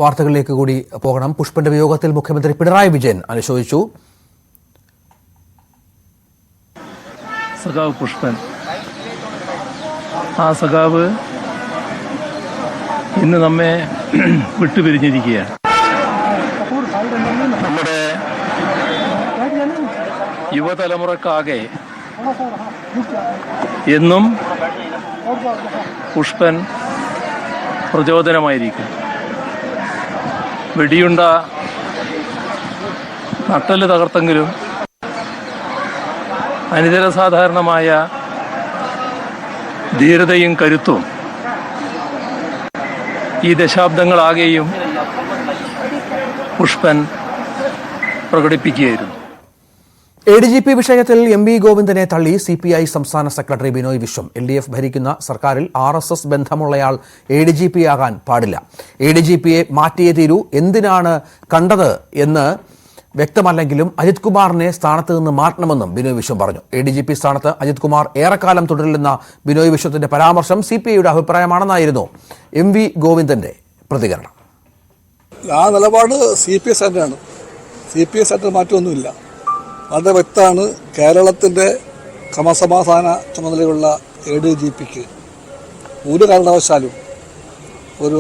വാർത്തകളിലേക്ക് കൂടി പോകണം. പുഷ്പന്റെ വിയോഗത്തിൽ മുഖ്യമന്ത്രി പിണറായി വിജയൻ അനുശോചിച്ചു. സഖാവ് പുഷ്പൻ, ആ സഖാവ് ഇന്ന് നമ്മെ വിട്ടുപിരിഞ്ഞിരിക്കുകയാണ്. നമ്മുടെ യുവതലമുറക്കാകെ എന്നും പുഷ്പൻ പ്രചോദനമായിരിക്കും. വെടിയുണ്ട നട്ടല് തകർത്തെങ്കിലും അനിതരസാധാരണമായ ധീരതയും കരുത്തും ഈ ദശാബ്ദങ്ങളാകെയും പുഷ്പൻ പ്രകടിപ്പിക്കുകയായിരുന്നു. ADGP വിഷയത്തിൽ MV ഗോവിന്ദനെ തള്ളി CPI സംസ്ഥാന സെക്രട്ടറി ബിനോയ് വിശ്വം. LDF ഭരിക്കുന്ന സർക്കാരിൽ RSS ബന്ധമുള്ളയാൾ ADGP ആകാൻ പാടില്ല. ADGPയെ മാറ്റിയേ തീരൂ. എന്തിനാണ് കണ്ടത് എന്ന് വ്യക്തമല്ലെങ്കിലും അജിത് കുമാറിനെ സ്ഥാനത്ത് നിന്ന് മാറ്റണമെന്നും ബിനോയ് വിശ്വം പറഞ്ഞു. ADGP സ്ഥാനത്ത് അജിത് കുമാർ ഏറെക്കാലം തുടരില്ലെന്ന ബിനോയ് വിശ്വത്തിന്റെ പരാമർശം CPIയുടെ അഭിപ്രായമാണെന്നായിരുന്നു MV ഗോവിന്ദന്റെ പ്രതികരണം. ആ നിലപാട് CPI സെന്ററാണ്. CPI സെന്റർ മാറ്റമൊന്നുമില്ല. വളരെ വ്യക്തമാണ്. കേരളത്തിൻ്റെ ക്രമസമാധാന ചുമതലയുള്ള ADGPക്ക് ഒരു കാരണവശാലും ഒരു